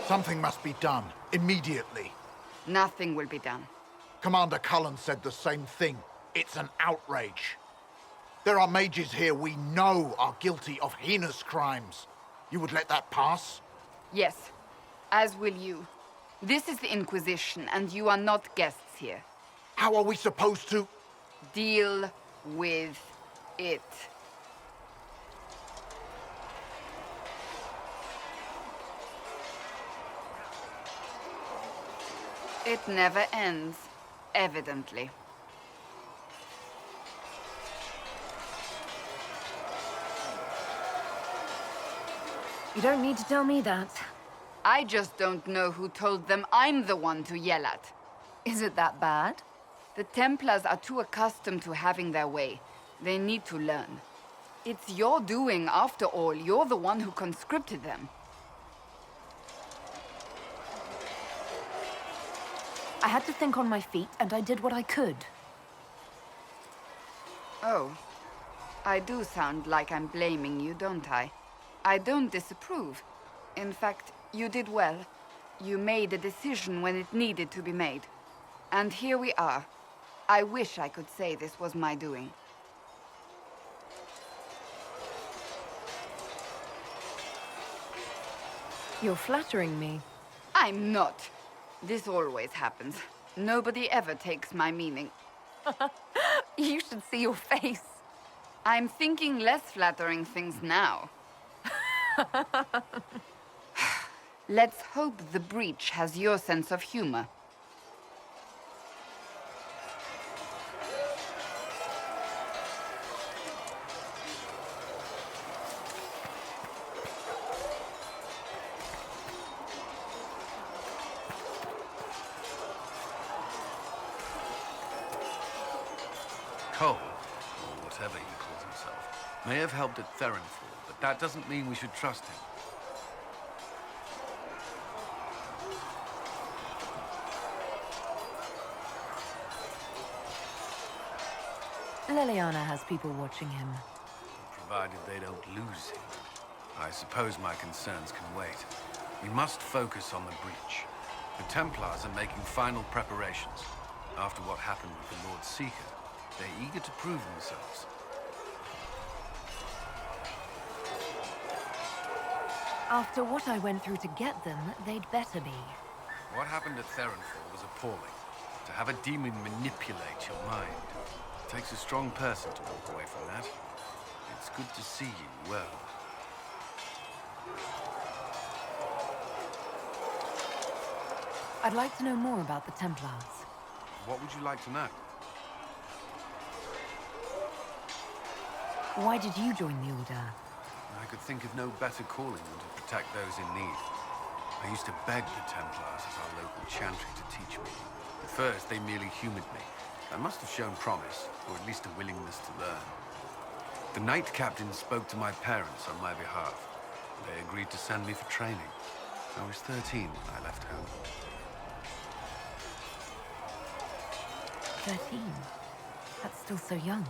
Something must be done, immediately. Nothing will be done. Commander Cullen said the same thing. It's an outrage. There are mages here we know are guilty of heinous crimes. You would let that pass? Yes, as will you. This is the Inquisition, and you are not guests here. How are we supposed to... Deal with it. It never ends, evidently. You don't need to tell me that. I just don't know who told them I'm the one to yell at. Is it that bad? The Templars are too accustomed to having their way. They need to learn. It's your doing, after all. You're the one who conscripted them. I had to think on my feet, and I did what I could. Oh. I do sound like I'm blaming you, don't I? I don't disapprove. In fact, you did well. You made a decision when it needed to be made. And here we are. I wish I could say this was my doing. You're flattering me. I'm not. This always happens. Nobody ever takes my meaning. You should see your face. I'm thinking less flattering things now. Let's hope the breach has your sense of humor. Cole, or whatever he calls himself, may have helped at Theronfall, but that doesn't mean we should trust him. Liliana has people watching him. Provided they don't lose him. I suppose my concerns can wait. We must focus on the breach. The Templars are making final preparations. After what happened with the Lord Seeker, they're eager to prove themselves. After what I went through to get them, they'd better be. What happened at Theronfall was appalling. To have a demon manipulate your mind. It takes a strong person to walk away from that. It's good to see you well. I'd like to know more about the Templars. What would you like to know? Why did you join the Order? I could think of no better calling than to protect those in need. I used to beg the Templars as our local chantry to teach me. At first, they merely humored me. I must have shown promise, or at least a willingness to learn. The Knight Captain spoke to my parents on my behalf. They agreed to send me for training. I was 13 when I left home. 13? That's still so young.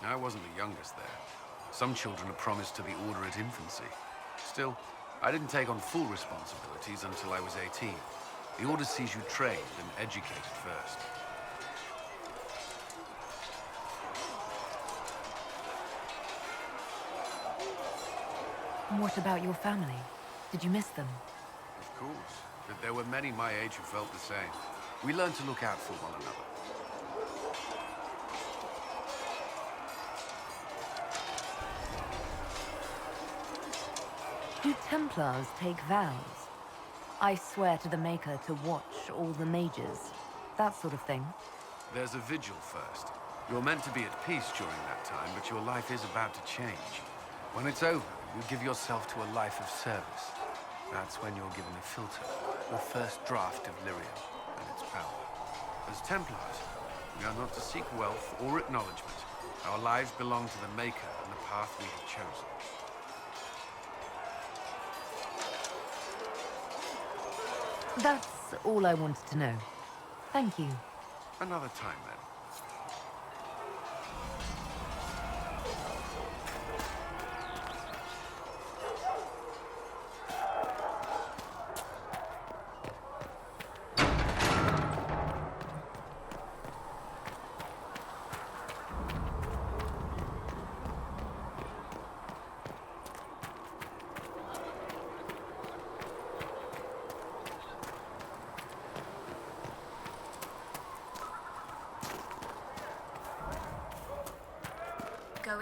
I wasn't the youngest there. Some children are promised to the Order at infancy. Still, I didn't take on full responsibilities until I was 18. The Order sees you trained and educated first. And what about your family? Did you miss them? Of course, but there were many my age who felt the same. We learned to look out for one another. Do Templars take vows? I swear to the Maker to watch all the mages. That sort of thing. There's a vigil first. You're meant to be at peace during that time, but your life is about to change. When it's over, you give yourself to a life of service. That's when you're given a filter, the first draft of Lyrium and its power. As Templars, we are not to seek wealth or acknowledgement. Our lives belong to the Maker and the path we have chosen. That's all I wanted to know. Thank you. Another time, then.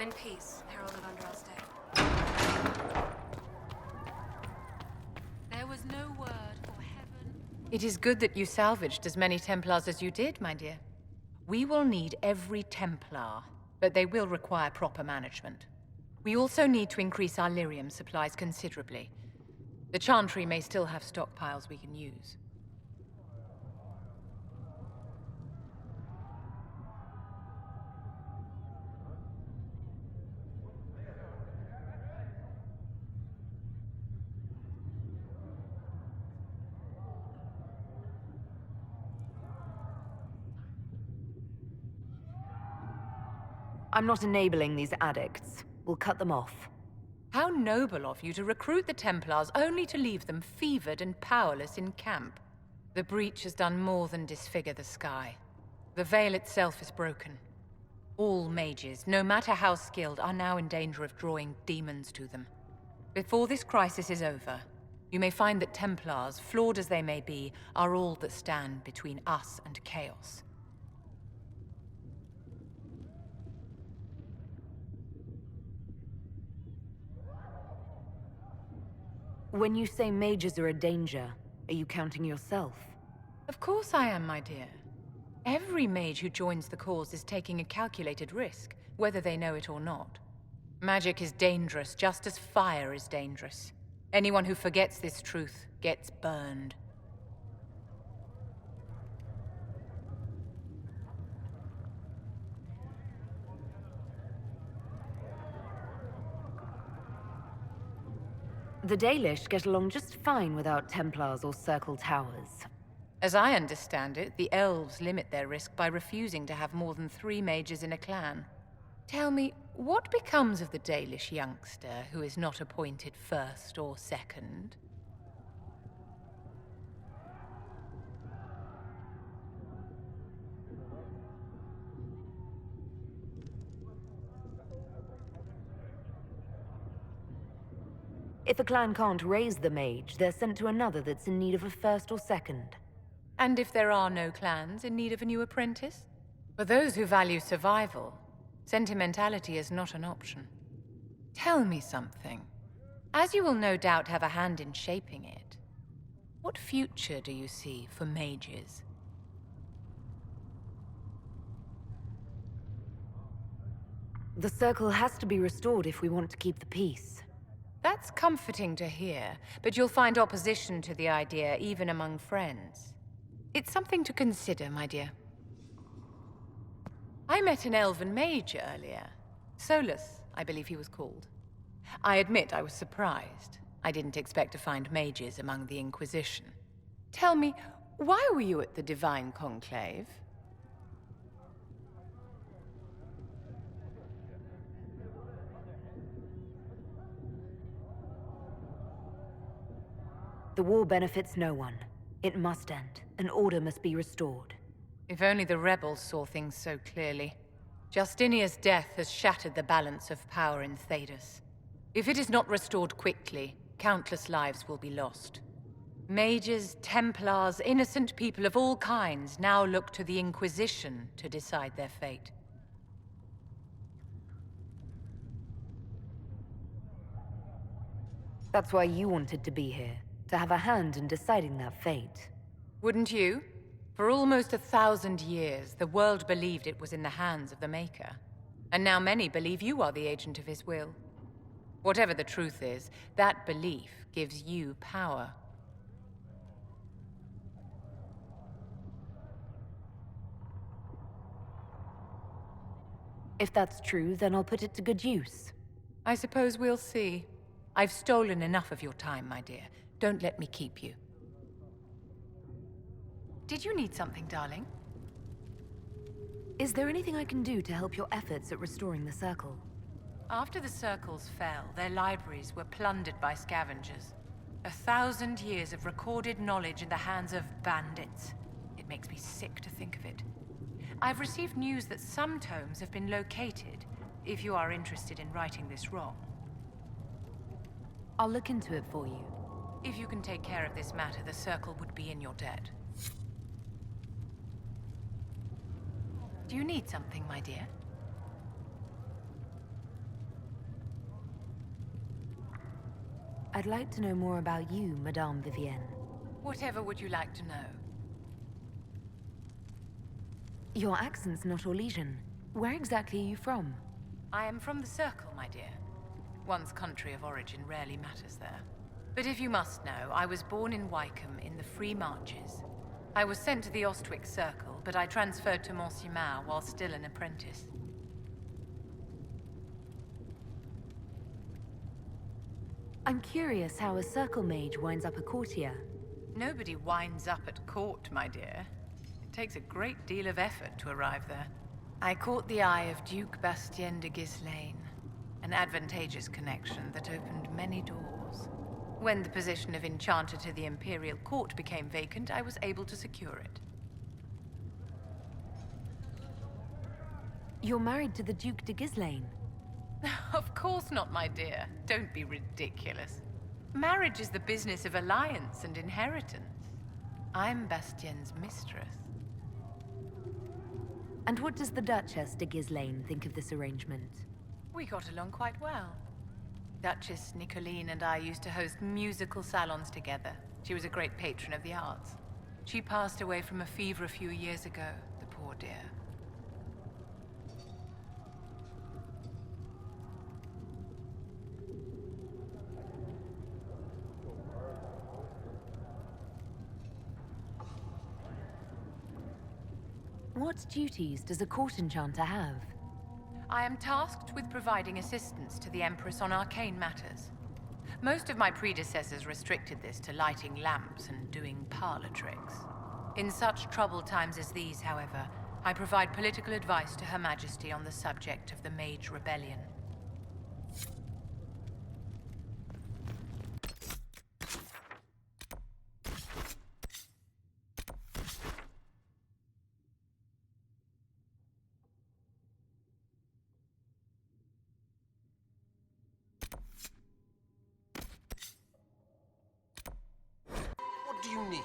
in peace, heralded under our stay. There was no word or heaven. It is good that you salvaged as many Templars as you did, my dear. We will need every Templar, but they will require proper management. We also need to increase our lyrium supplies considerably. The Chantry may still have stockpiles we can use. I'm not enabling these addicts. We'll cut them off. How noble of you to recruit the Templars only to leave them fevered and powerless in camp. The breach has done more than disfigure the sky. The veil itself is broken. All mages, no matter how skilled, are now in danger of drawing demons to them. Before this crisis is over, you may find that Templars, flawed as they may be, are all that stand between us and chaos. When you say mages are a danger, are you counting yourself? Of course I am, my dear. Every mage who joins the cause is taking a calculated risk, whether they know it or not. Magic is dangerous, just as fire is dangerous. Anyone who forgets this truth gets burned. The Dalish get along just fine without Templars or Circle Towers. As I understand it, the elves limit their risk by refusing to have more than 3 mages in a clan. Tell me, what becomes of the Dalish youngster who is not appointed first or second? If a clan can't raise the mage, they're sent to another that's in need of a first or second. And if there are no clans in need of a new apprentice? For those who value survival, sentimentality is not an option. Tell me something. As you will no doubt have a hand in shaping it, what future do you see for mages? The Circle has to be restored if we want to keep the peace. That's comforting to hear, but you'll find opposition to the idea even among friends. It's something to consider, my dear. I met an elven mage earlier. Solus, I believe he was called. I admit I was surprised. I didn't expect to find mages among the Inquisition. Tell me, why were you at the Divine Conclave? The war benefits no one. It must end, and order must be restored. If only the rebels saw things so clearly. Justinia's death has shattered the balance of power in Thedas. If it is not restored quickly, countless lives will be lost. Mages, Templars, innocent people of all kinds now look to the Inquisition to decide their fate. That's why you wanted to be here, to have a hand in deciding that fate. Wouldn't you? For almost 1,000 years, the world believed it was in the hands of the Maker. And now many believe you are the agent of his will. Whatever the truth is, that belief gives you power. If that's true, then I'll put it to good use. I suppose we'll see. I've stolen enough of your time, my dear. Don't let me keep you. Did you need something, darling? Is there anything I can do to help your efforts at restoring the Circle? After the Circles fell, their libraries were plundered by scavengers. 1,000 years of recorded knowledge in the hands of bandits. It makes me sick to think of it. I've received news that some tomes have been located, if you are interested in righting this wrong. I'll look into it for you. If you can take care of this matter, the Circle would be in your debt. Do you need something, my dear? I'd like to know more about you, Madame Vivienne. Whatever would you like to know? Your accent's not Orlesian. Where exactly are you from? I am from the Circle, my dear. One's country of origin rarely matters there. But if you must know, I was born in Wycombe in the Free Marches. I was sent to the Ostwick Circle, but I transferred to Monsignat while still an apprentice. I'm curious how a Circle mage winds up a courtier. Nobody winds up at court, my dear. It takes a great deal of effort to arrive there. I caught the eye of Duke Bastien de Ghislaine, an advantageous connection that opened many doors. When the position of Enchanter to the Imperial Court became vacant, I was able to secure it. You're married to the Duke de Ghislaine. Of course not, my dear. Don't be ridiculous. Marriage is the business of alliance and inheritance. I'm Bastien's mistress. And what does the Duchess de Ghislaine think of this arrangement? We got along quite well. Duchess Nicoline and I used to host musical salons together. She was a great patron of the arts. She passed away from a fever a few years ago, the poor dear. What duties does a court enchanter have? I am tasked with providing assistance to the Empress on arcane matters. Most of my predecessors restricted this to lighting lamps and doing parlor tricks. In such troubled times as these, however, I provide political advice to Her Majesty on the subject of the Mage Rebellion. What do you need?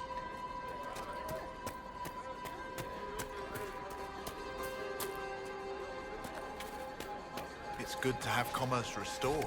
It's good to have commerce restored.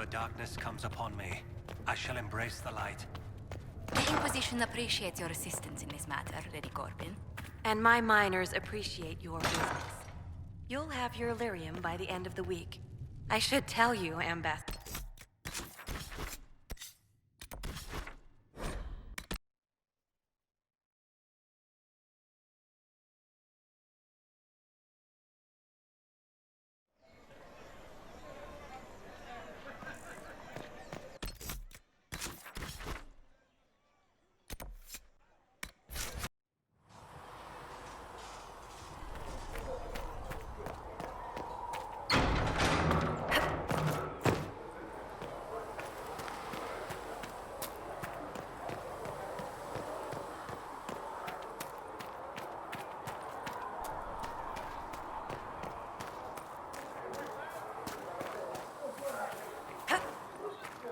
darkness comes upon me, I shall embrace the light. The Inquisition appreciates your assistance in this matter, Lady Corbin. And my miners appreciate your business. You'll have your lyrium by the end of the week. I should tell you, Ambassador.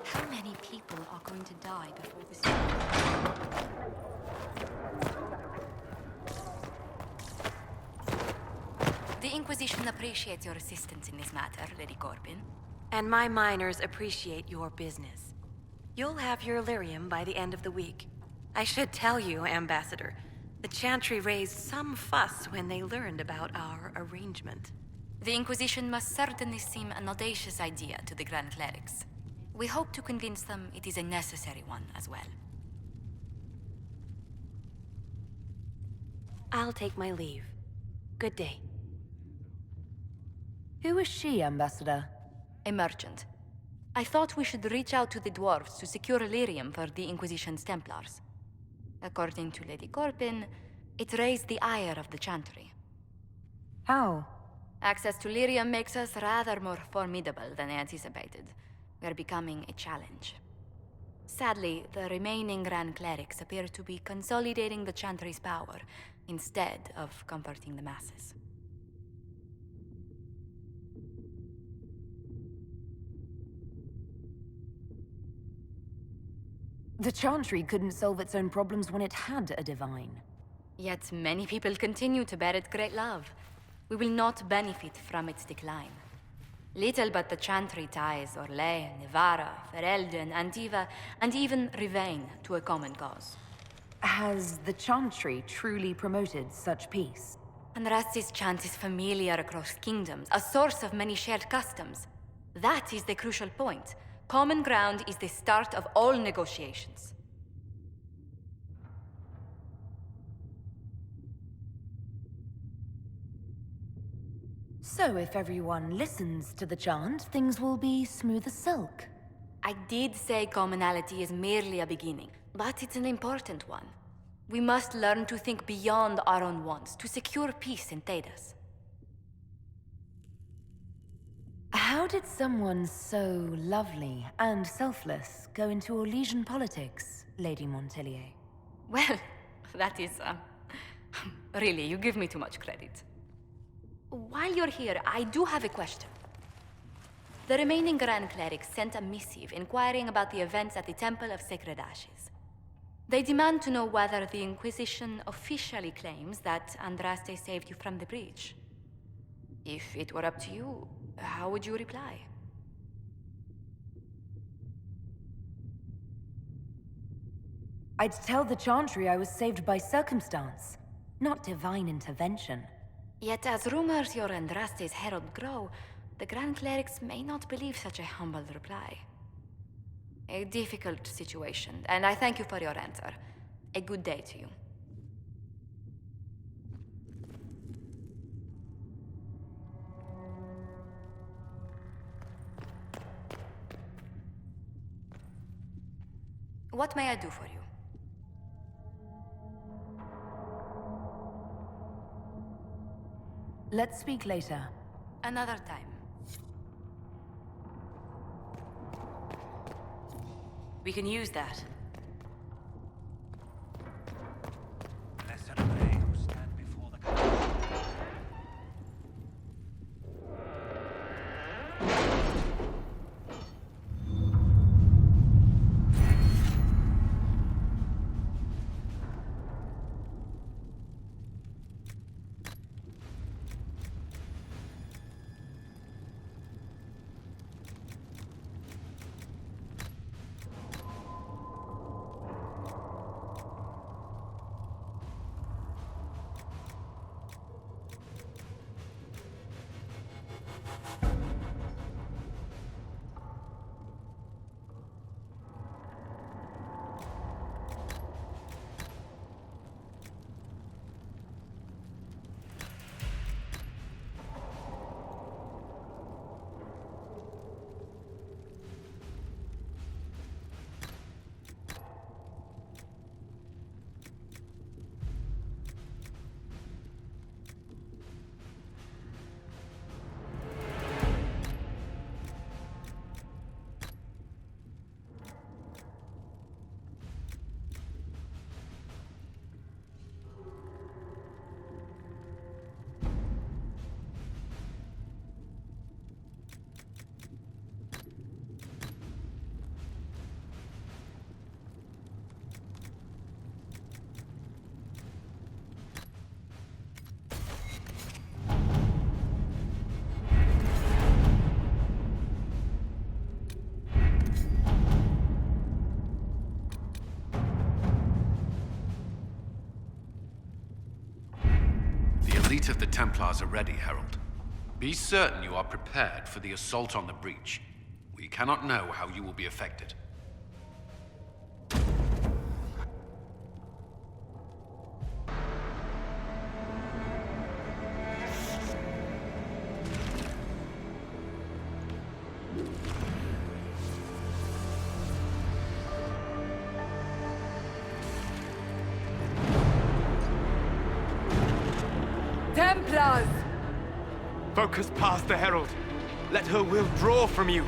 How many people are going to die before this? The Inquisition appreciates your assistance in this matter, Lady Corbin. And my miners appreciate your business. You'll have your lyrium by the end of the week. I should tell you, Ambassador, the Chantry raised some fuss when they learned about our arrangement. The Inquisition must certainly seem an audacious idea to the Grand Clerics. We hope to convince them it is a necessary one as well. I'll take my leave. Good day. Who is she, Ambassador? A merchant. I thought we should reach out to the dwarves to secure lyrium for the Inquisition's Templars. According to Lady Corbin, it raised the ire of the Chantry. How? Access to lyrium makes us rather more formidable than anticipated. We are becoming a challenge. Sadly, the remaining Grand Clerics appear to be consolidating the Chantry's power instead of comforting the masses. The Chantry couldn't solve its own problems when it had a divine. Yet many people continue to bear it great love. We will not benefit from its decline. Little but the Chantry ties Orlais, Nevarra, Ferelden, Antiva, and even Rivain to a common cause. Has the Chantry truly promoted such peace? Andraste's chant is familiar across kingdoms, a source of many shared customs. That is the crucial point. Common ground is the start of all negotiations. So if everyone listens to the chant, things will be smooth as silk. I did say commonality is merely a beginning, but it's an important one. We must learn to think beyond our own wants to secure peace in Thedas. How did someone so lovely and selfless go into Orlesian politics, Lady Montelier? Well, that is, really, you give me too much credit. While you're here, I do have a question. The remaining Grand Clerics sent a missive inquiring about the events at the Temple of Sacred Ashes. They demand to know whether the Inquisition officially claims that Andraste saved you from the breach. If it were up to you, how would you reply? I'd tell the Chantry I was saved by circumstance, not divine intervention. Yet as rumors your Andraste's herald grow, the Grand Clerics may not believe such a humble reply. A difficult situation, and I thank you for your answer. A good day to you. What may I do for you? Let's speak later. Another time. We can use that. Blessed are they who stand before the Council. elite of the Templars are ready, Herald. Be certain you are prepared for the assault on the breach. We cannot know how you will be affected. Templars! Focus past the Herald. Let her will draw from you.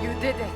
You did it.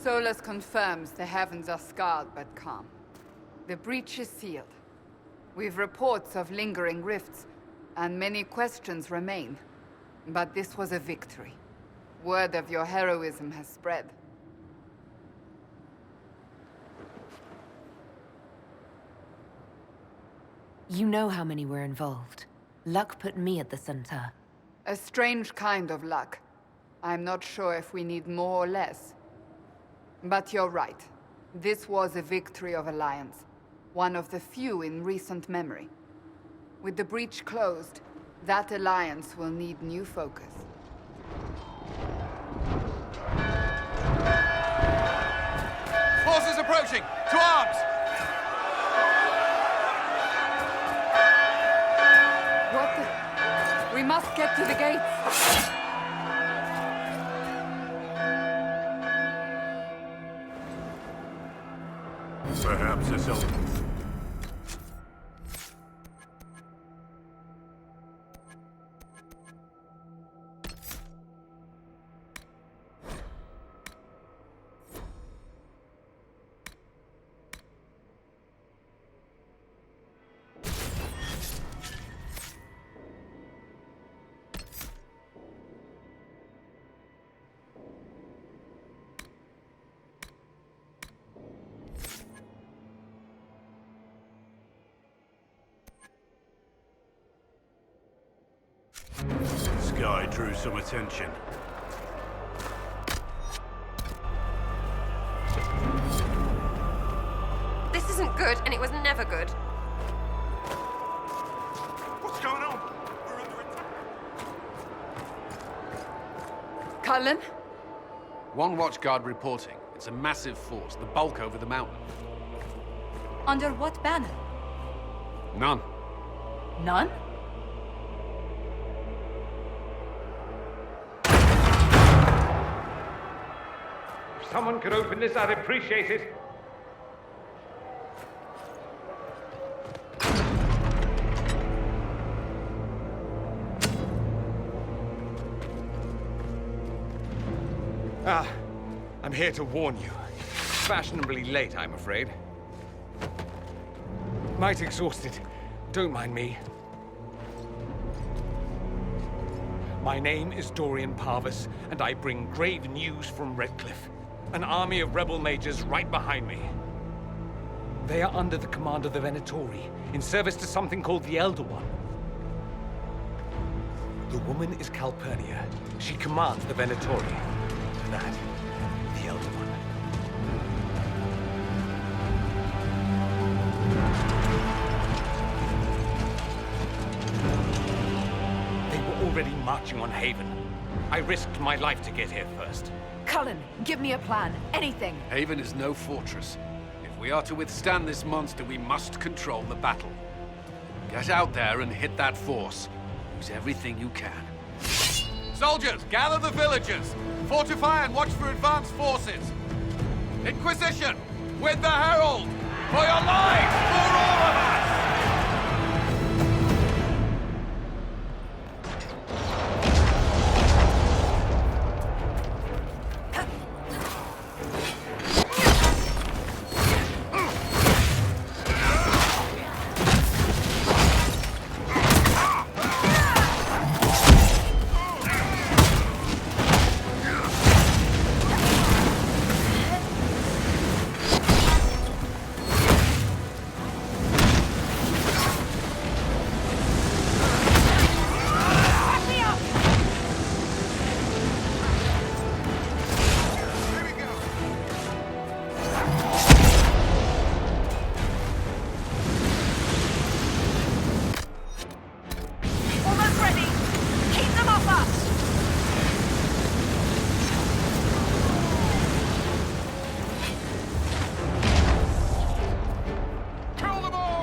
Solus confirms the heavens are scarred but calm. The breach is sealed. We've reports of lingering rifts, and many questions remain. But this was a victory. Word of your heroism has spread. You know how many were involved. Luck put me at the center. A strange kind of luck. I'm not sure if we need more or less. But you're right. This was a victory of Alliance. One of the few in recent memory. With the breach closed, that alliance will need new focus. Forces approaching! To arms! What the... We must get to the gates! Perhaps a soldier. Sky drew some attention. This isn't good, and it was never good. What's going on? We're under attack. Cullen? One watchguard reporting. It's a massive force, the bulk over the mountain. Under what banner? None. None? If someone could open this, I'd appreciate it. I'm here to warn you. Fashionably late, I'm afraid. Might exhausted. Don't mind me. My name is Dorian Parvis, and I bring grave news from Redcliffe. An army of rebel mages right behind me. They are under the command of the Venatori, in service to something called the Elder One. The woman is Calpurnia. She commands the Venatori. That, the Elder One. They were already marching on Haven. I risked my life to get here first. Cullen, give me a plan. Anything. Haven is no fortress. If we are to withstand this monster, we must control the battle. Get out there and hit that force. Use everything you can. Soldiers, gather the villagers! Fortify and watch for advanced forces! Inquisition! With the Herald! For your lives! For all of us!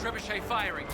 Trebuchet firing.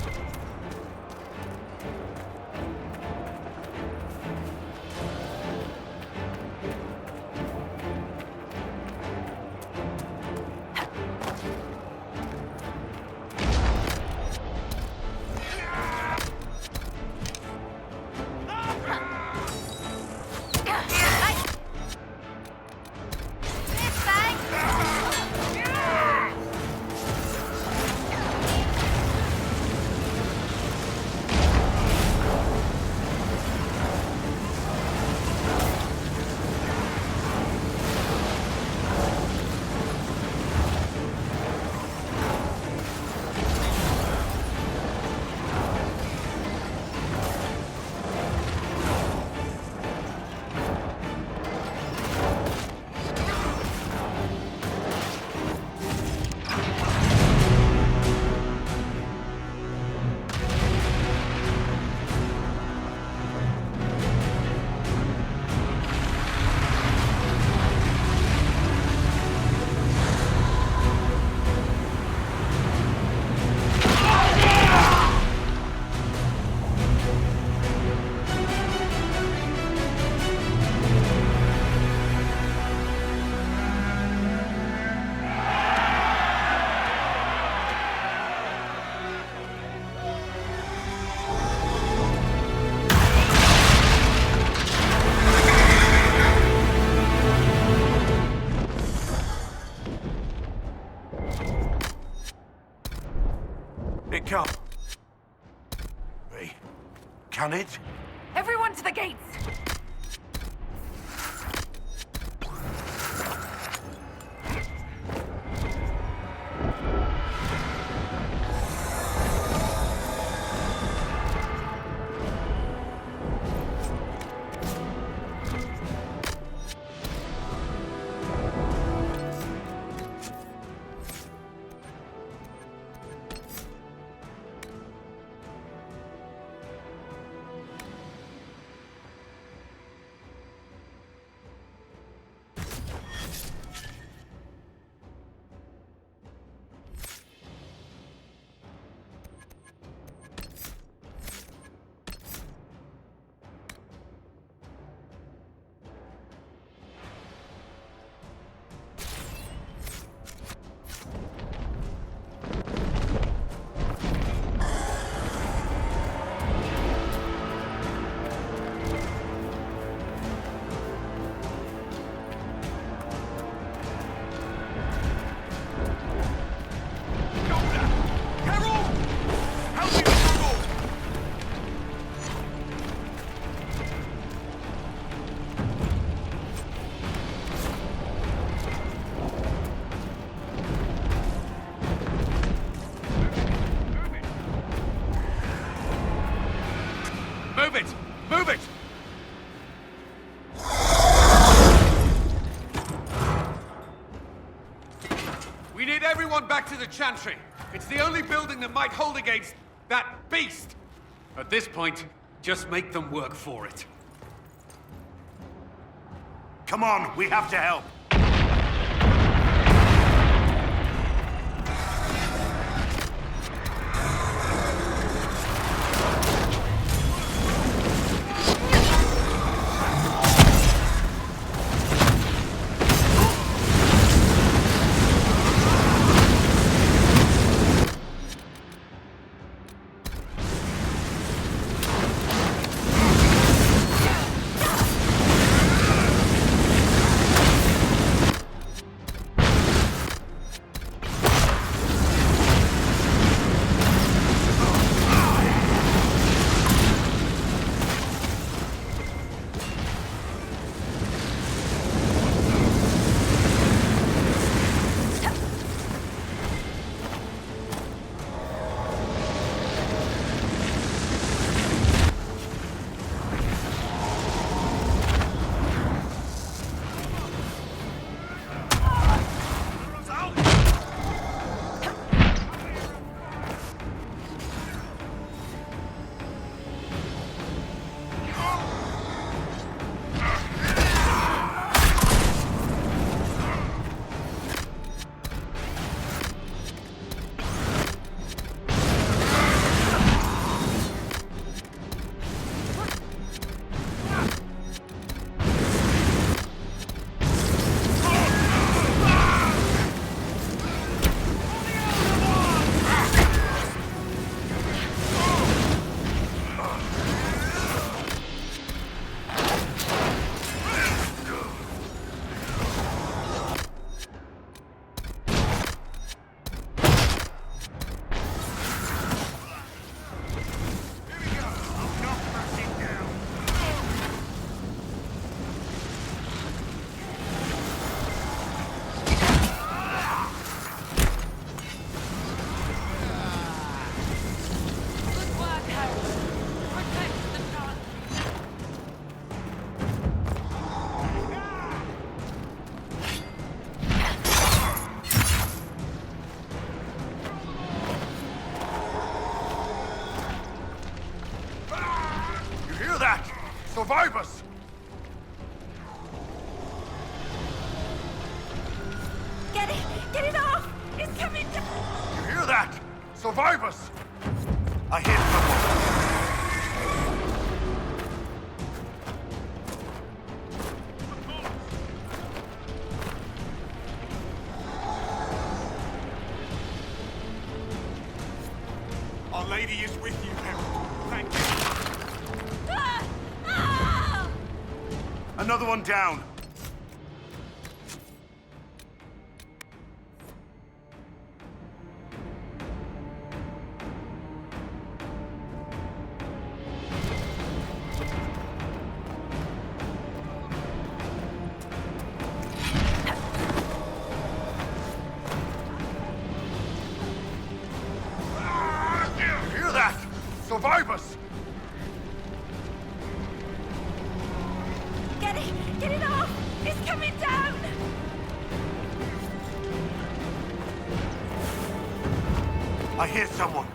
It can't. Be. Can it? Everyone to the gates! Move it! Move it! We need everyone back to the Chantry. It's the only building that might hold against that beast. At this point, just make them work for it. Come on, we have to help. Survivors! Get it! Get it off! It's coming down! You hear that? Survivors! I hear someone. Our Lady is with you, Herald. Thank you. Another one down. Survivors! Get it! Get it off! It's coming down! I hear someone.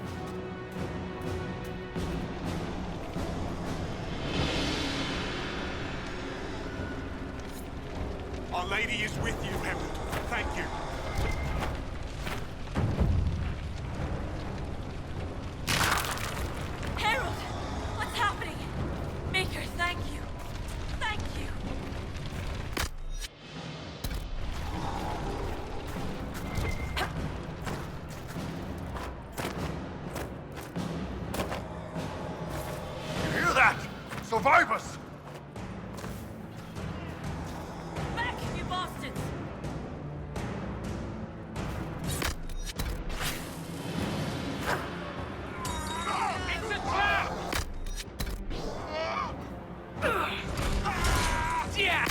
Our Lady is with you, Herald. Thank you. Harold! What's happening? Maker, thank you. Thank you. You hear that? Survivors! Back, you bastards! It's a trap! Yeah!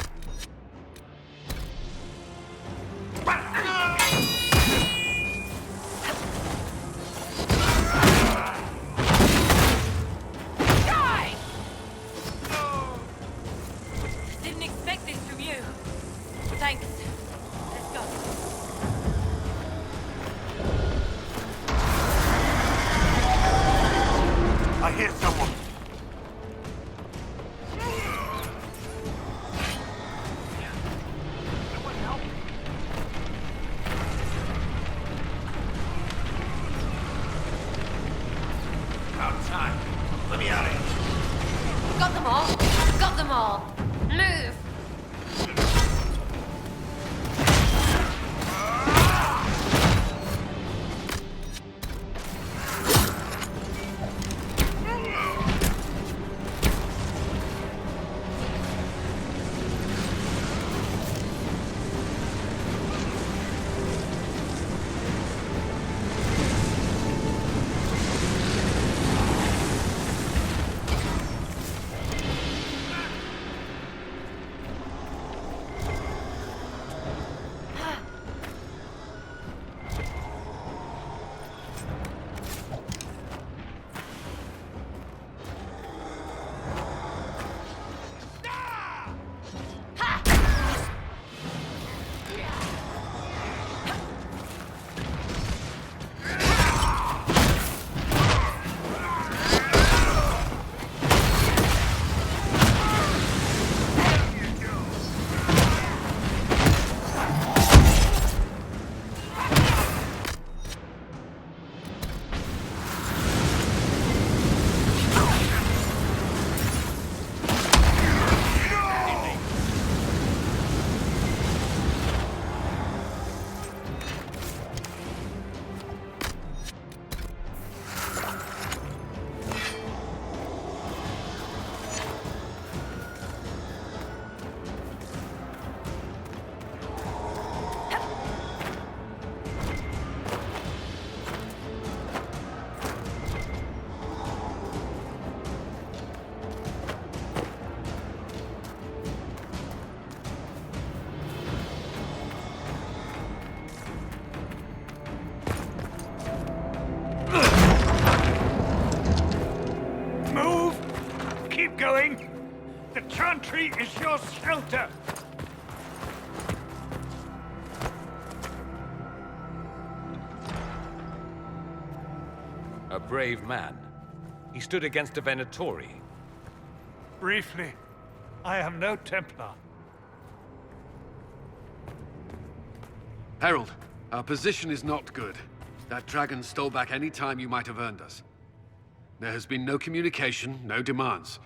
Die! Didn't expect this from you. Thanks. Let's go. I hear someone. About time. Let me out of here. Got them all. Got them all. Move. Move! Keep going! The chantry is your shelter! A brave man. He stood against a Venatori. Briefly, I am no Templar. Herald, our position is not good. That dragon stole back any time you might have earned us. There has been no communication, no demands.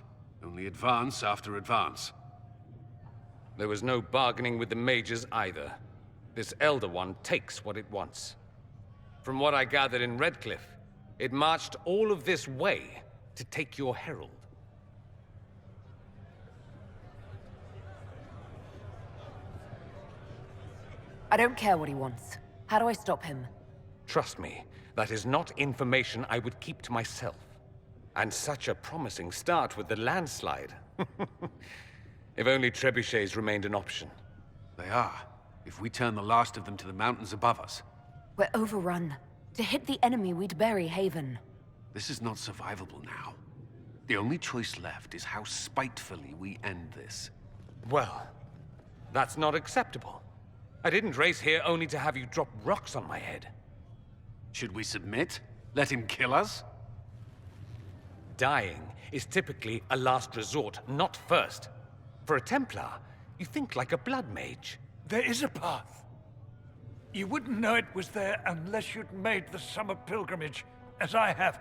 Only advance after advance. There was no bargaining with the mages either. This Elder One takes what it wants. From what I gathered in Redcliffe, it marched all of this way to take your herald. I don't care what he wants. How do I stop him? Trust me, that is not information I would keep to myself. And such a promising start with the landslide. If only trebuchets remained an option. They are. If we turn the last of them to the mountains above us. We're overrun. To hit the enemy, we'd bury Haven. This is not survivable now. The only choice left is how spitefully we end this. Well, that's not acceptable. I didn't race here only to have you drop rocks on my head. Should we submit? Let him kill us? Dying is typically a last resort, not first. For a Templar, you think like a blood mage. There is a path. You wouldn't know it was there unless you'd made the summer pilgrimage, as I have.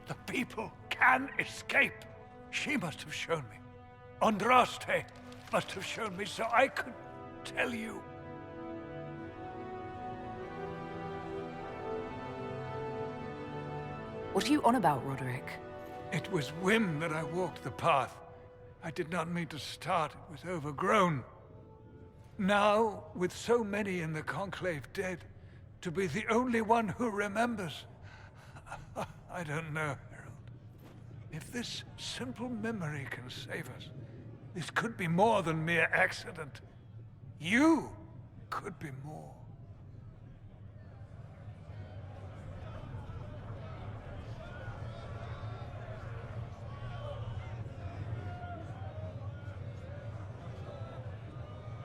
The people can escape. She must have shown me. Andraste must have shown me so I could tell you. What are you on about, Roderick? It was whim that I walked the path. I did not mean to start. It was overgrown. Now, with so many in the Conclave dead, to be the only one who remembers... I don't know, Harold. If this simple memory can save us, this could be more than mere accident. You could be more.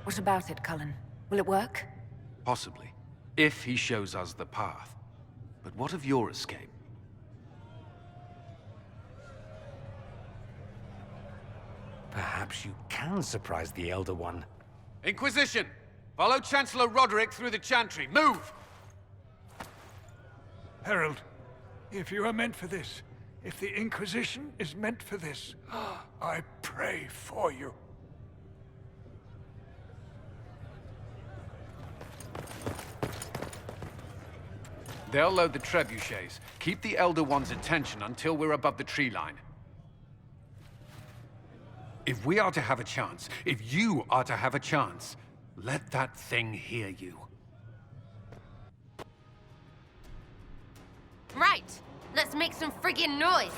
What about it, Cullen? Will it work? Possibly. If he shows us the path. But what of your escape? Perhaps you can surprise the Elder One. Inquisition! Follow Chancellor Roderick through the Chantry. Move! Harold, if you are meant for this, if the Inquisition is meant for this, I pray for you. They'll load the trebuchets. Keep the Elder One's attention until we're above the tree line. If we are to have a chance, if you are to have a chance, let that thing hear you. Right! Let's make some friggin' noise!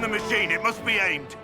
the machine. It must be aimed.